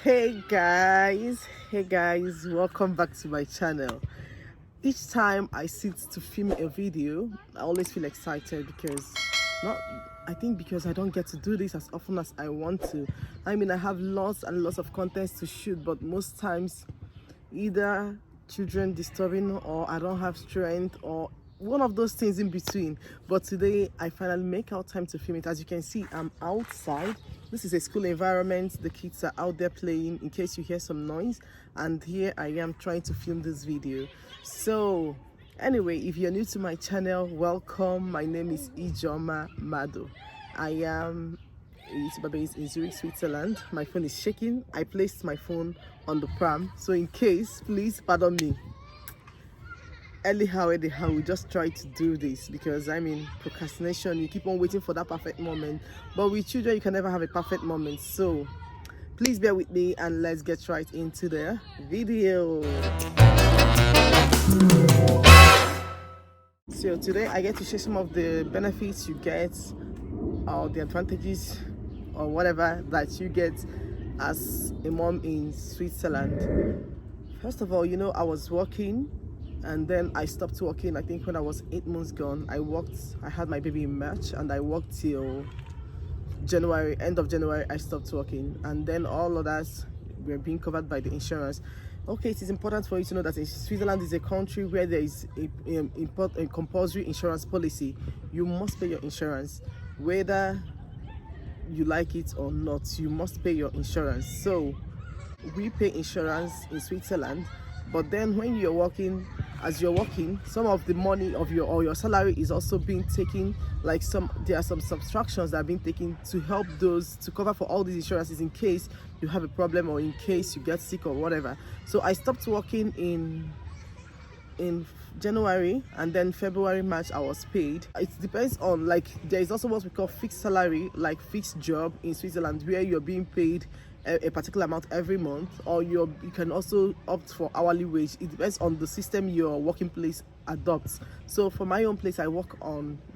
Hey guys, welcome back to my channel. Each time I sit to film a video, I always feel excited because because I don't get to do this as often as I want to. I have lots and lots of content to shoot, but most times either children disturbing or I don't have strength or one of those things in between. But today I finally make out time to film it. As you can see, I'm outside. This is a school environment. The kids are out there playing in case you hear some noise, and here I am trying to film this video. So anyway, if you're new to my channel, welcome. My name is Ijoma Mado. I am a YouTuber based in Zurich, Switzerland. My phone is shaking. I placed my phone on the pram, so in case, please pardon me. Anyhow, we just try to do this because procrastination. You keep on waiting for that perfect moment, but with children you can never have a perfect moment. So please bear with me and let's get right into the video. So today I get to share some of the benefits you get, or the advantages or whatever that you get as a mom in Switzerland. First of all, I was working and then I stopped working. I think when I was 8 months gone, I had my baby in March and I worked till January, end of January. I stopped working, and then all of that were being covered by the insurance. Okay, it is important for you to know that Switzerland is a country where there is a compulsory insurance policy. You must pay your insurance, whether you like it or not. You must pay your insurance. So we pay insurance in Switzerland, but then when you're working, some of the money of your salary is also being taken. There are some subtractions that are being taken to help those to cover for all these insurances in case you have a problem or in case you get sick or whatever. So I stopped working in January, and then February, March I was paid. It depends on, there is also what we call fixed salary, like fixed job in Switzerland, where you're being paid a particular amount every month, or you can also opt for hourly wage. It depends on the system your working place adopts. So for my own place, I work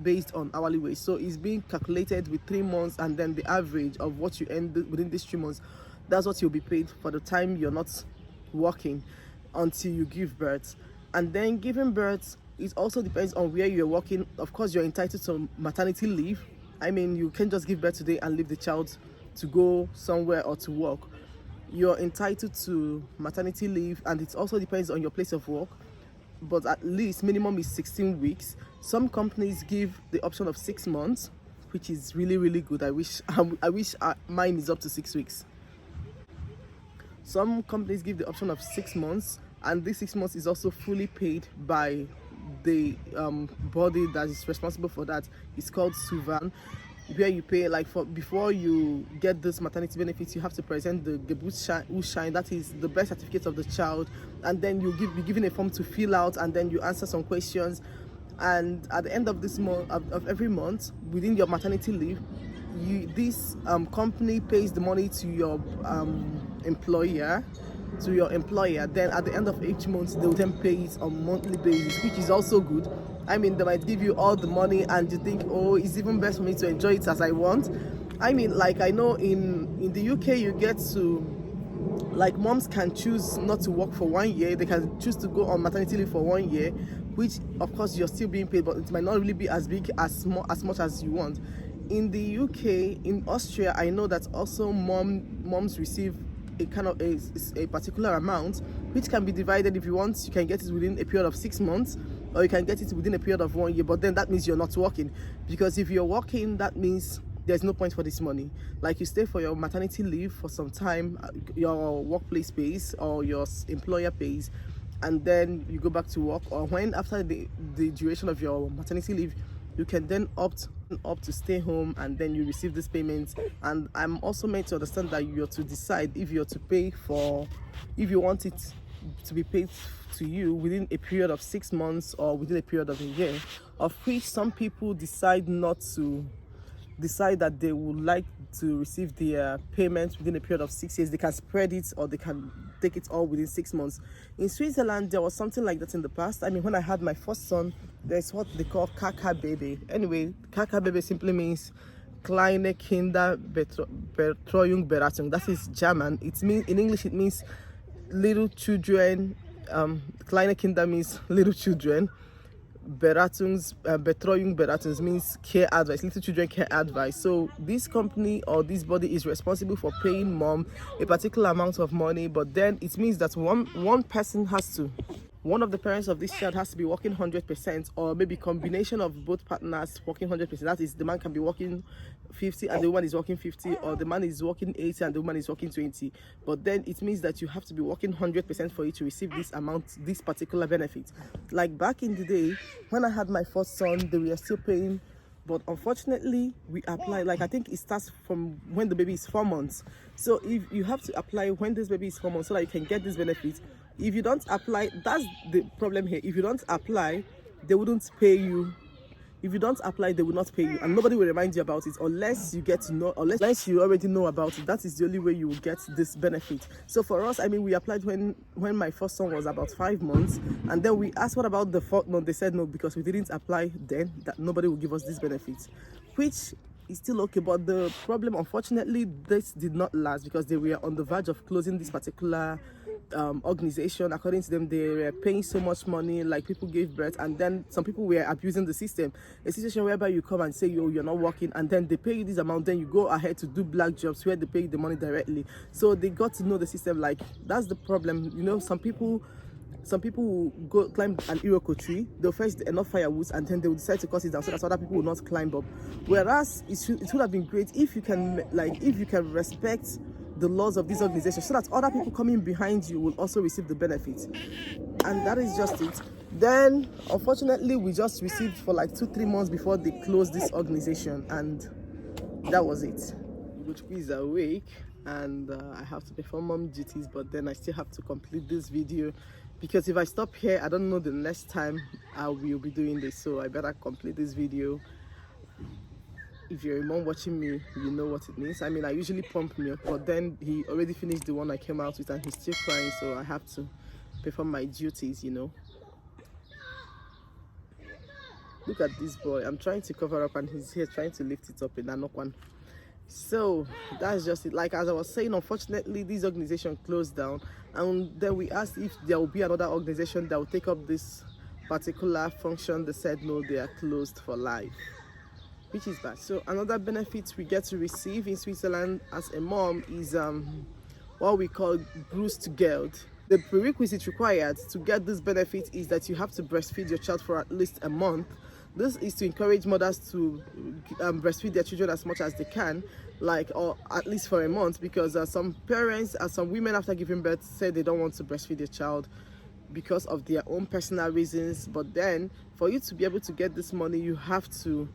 based on hourly wage, so it's being calculated with 3 months, and then the average of what you earn within these 3 months, that's what you'll be paid for the time you're not working until you give birth. And then giving birth, it also depends on where you're working. Of course, you're entitled to maternity leave. You can't just give birth today and leave the child to go somewhere or to work. You're entitled to maternity leave, and it also depends on your place of work, but at least minimum is 16 weeks. Some companies give the option of 6 months, which is really, really good. I wish mine is up to 6 weeks. Some companies give the option of 6 months, and this 6 months is also fully paid by the body that is responsible for that. It's called SUVAN, where you pay before you get this maternity benefits, you have to present the Geburtschein, that is the birth certificate of the child, and then you'll be given a form to fill out, and then you answer some questions. And at the end of this month, of every month within your maternity leave, this company pays the money to your employer. Then at the end of each month, they'll then pay it on monthly basis, which is also good. They might give you all the money and you think, oh, it's even best for me to enjoy it as I want. I know in the UK you get to, moms can choose not to work for 1 year. They can choose to go on maternity leave for 1 year, which of course you're still being paid, but it might not really be as big as much as you want. In the UK, in Austria, I know that also moms receive a kind of a particular amount, which can be divided. If you want, you can get it within a period of 6 months, or you can get it within a period of 1 year, but then that means you're not working, because if you're working, that means there's no point for this money. You stay for your maternity leave for some time, your workplace pays or your employer pays, and then you go back to work, or when after the duration of your maternity leave, you can then opt to stay home, and then you receive this payment. And I'm also meant to understand that you're to decide if you want it to be paid to you within a period of 6 months or within a period of a year, of which some people decide that they would like to receive their payments within a period of 6 years. They can spread it, or they can take it all within 6 months. In Switzerland, there was something like that in the past. When I had my first son, there's what they call Kaka baby. Anyway, Kaka baby simply means kleine Kinder Betreuung Beratung. That is German. It means, in English it means little children. Kleine Kinder means little children. Betreuung Beratung means care advice, little children care advice. So this company or this body is responsible for paying mom a particular amount of money, but then it means that one person has to, one of the parents of this child has to be working 100%, or maybe combination of both partners working 100%. That is, the man can be working 50 and the woman is working 50, or the man is working 80 and the woman is working 20. But then it means that you have to be working 100% for you to receive this amount, this particular benefit. Like back in the day, when I had my first son, they were still paying, but unfortunately we apply, like I think it starts from when the baby is 4 months. So if you have to apply when this baby is 4 months so that you can get this benefit. If you don't apply, that's the problem here. If you don't apply, they wouldn't pay you. If you don't apply, they will not pay you, and nobody will remind you about it unless you get to know, unless you already know about it. That is the only way you will get this benefit. So for us, I mean, we applied when my first son was about 5 months, and then we asked what about the 4th month. They said no, because we didn't apply then, that nobody will give us this benefit, which is still okay. But the problem, unfortunately, this did not last, because they were on the verge of closing this particular organization. According to them, they were paying so much money, like people gave birth, and then some people were abusing the system. A situation whereby you come and say you're not working, and then they pay you this amount, then you go ahead to do black jobs where they pay you the money directly. So they got to know the system. Like, that's the problem, you know. Some people will go climb an iroko tree, they'll fetch enough firewood, and then they will decide to cut it down so that other people will not climb up. Whereas it would have been great if you can, like, if you can respect the laws of this organization, so that other people coming behind you will also receive the benefits. And that is just it. Then unfortunately we just received for like 2-3 months before they closed this organization, and that was it. Which is awake, and I have to perform mom duties, but then I still have to complete this video, because if I stop here, I don't know the next time I will be doing this, so I better complete this video. If you're a mom watching me, you know what it means. I mean, I usually pump milk, but then he already finished the one I came out with and he's still crying, so I have to perform my duties, you know. Look at this boy. I'm trying to cover up and he's here trying to lift it up in another one. So that's just it. Like, as I was saying, unfortunately this organization closed down, and then we asked if there will be another organization that will take up this particular function. They said no, they are closed for life, which is bad. So another benefit we get to receive in Switzerland as a mom is what we call Brustgeld. The prerequisite required to get this benefit is that you have to breastfeed your child for at least a month. This is to encourage mothers to breastfeed their children as much as they can, like, or at least for a month, because some parents and some women after giving birth say they don't want to breastfeed their child because of their own personal reasons. But then for you to be able to get this money, you have to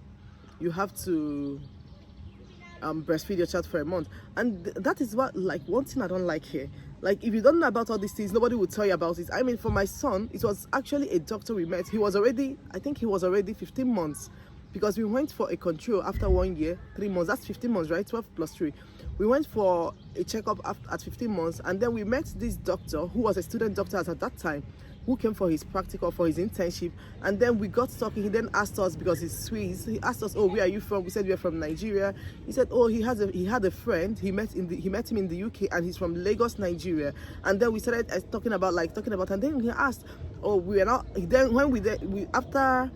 breastfeed your child for a month. And that is what, like, one thing I don't like here. Like, if you don't know about all these things, nobody will tell you about it. I mean, for my son, it was actually a doctor we met. He was already, I think he was already 15 months, because we went for a control after 1 year, 3 months. That's 15 months, right? 12 plus 3. We went for a checkup at 15 months, and then we met this doctor who was a student doctor at that time, who came for his practical, for his internship. And then we got talking. He then asked us, because he's Swiss, he asked us, oh, where are you from? We said we're from Nigeria. He said, oh, he had a friend, he met him in the UK, and he's from Lagos, Nigeria. And then we started talking about, and then he asked, oh, we are not, then when we after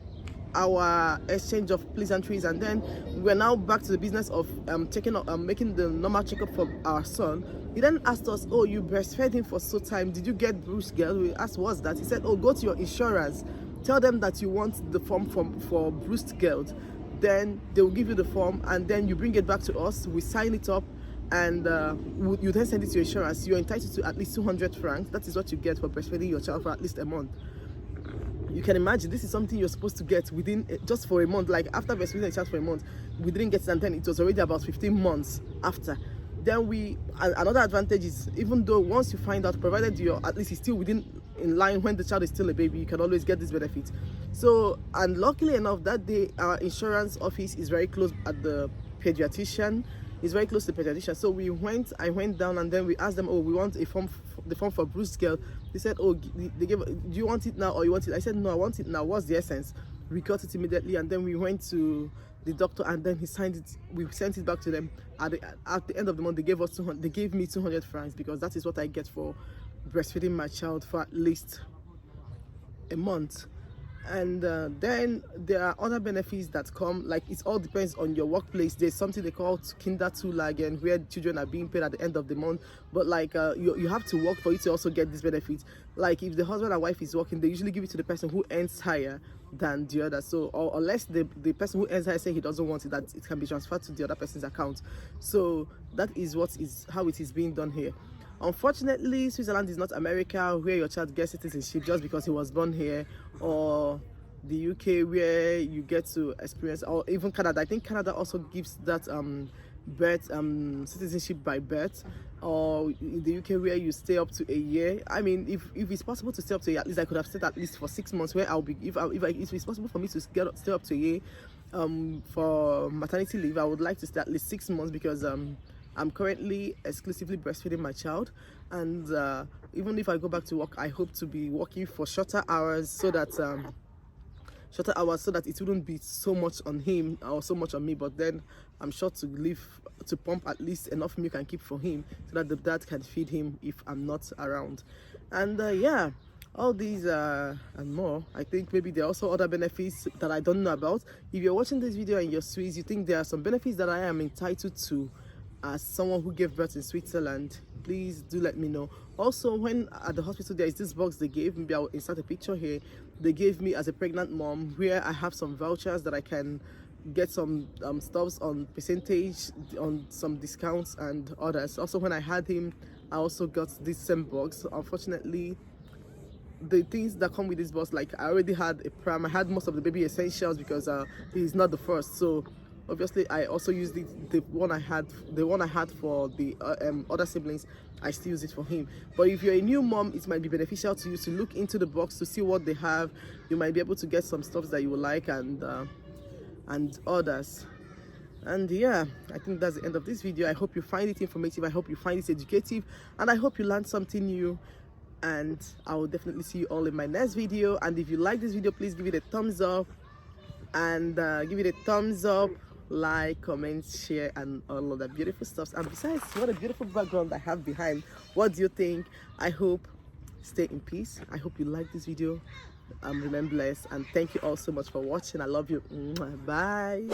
our exchange of pleasantries, and then we're now back to the business of making the normal checkup for our son. He then asked us, oh, you breastfed him for so time, did you get Brustgeld? We asked, what's that? He said, oh, go to your insurance, tell them that you want the form for Brustgeld, then they will give you the form, and then you bring it back to us, we sign it up, and you then send it to your insurance. You're entitled to at least 200 francs. That is what you get for breastfeeding your child for at least a month. You can imagine, this is something you're supposed to get within just for a month. Like, after breastfeeding a child for a month, we didn't get it, and then it was already about 15 months after. Then another advantage is, even though once you find out, provided you're at least still in line when the child is still a baby, you can always get this benefit. So, and luckily enough, that day our insurance office is very close at the pediatrician. It's very close to the pediatrician. So I went down, and then we asked them, oh, we want the form for Brustgeld. They said, oh, do you want it now or you want it? I said, no, I want it now. What's the essence? We got it immediately, and then we went to the doctor, and then he signed it. We sent it back to them. At the end of the month, they gave us 200. They gave me 200 francs, because that is what I get for breastfeeding my child for at least a month. And then there are other benefits that come, like it all depends on your workplace. There's something they call Kinderzulagen, where children are being paid at the end of the month, but like you have to work for you to also get this benefit. Like if the husband and wife is working, they usually give it to the person who earns higher than the other. So, or unless the person who earns higher say he doesn't want it, that it can be transferred to the other person's account. So that is how it is being done here. Unfortunately, Switzerland is not America, where your child gets citizenship just because he was born here, or the UK, where you get to experience, or even Canada. I think Canada also gives that birth citizenship by birth, or in the UK, where you stay up to a year. I mean, if it's possible to stay up to a year, at least I could have stayed at least for 6 months, where I'll be, if it's possible for me to stay up to a year for maternity leave, I would like to stay at least 6 months, because I'm currently exclusively breastfeeding my child, and even if I go back to work, I hope to be working for shorter hours, so that it wouldn't be so much on him or so much on me. But then I'm sure to leave to pump at least enough milk and keep for him, so that the dad can feed him if I'm not around. And yeah, all these and more. I think maybe there are also other benefits that I don't know about. If you're watching this video and you're Swiss, you think there are some benefits that I am entitled to as someone who gave birth in Switzerland, please do let me know. Also, when at the hospital, there is this box they gave, maybe I'll insert a picture here, they gave me as a pregnant mom, where I have some vouchers that I can get some stuffs on percentage, on some discounts and others. Also, when I had him, I also got this same box. Unfortunately, the things that come with this box, like I already had a pram, I had most of the baby essentials, because he's not the first. So obviously I also used the one I had for the other siblings. I still use it for him. But if you're a new mom, it might be beneficial to you to look into the box to see what they have. You might be able to get some stuff that you will like, and others. And yeah, I think that's the end of this video. I hope you find it informative, I hope you find it educative, and I hope you learned something new. And I will definitely see you all in my next video. And if you like this video, please give it a thumbs up, and like, comment, share, and all of that beautiful stuff. And besides, what a beautiful background I have behind. What do you think? I hope stay in peace. I hope you like this video. Remain blessed, and thank you all so much for watching. I love you. Bye.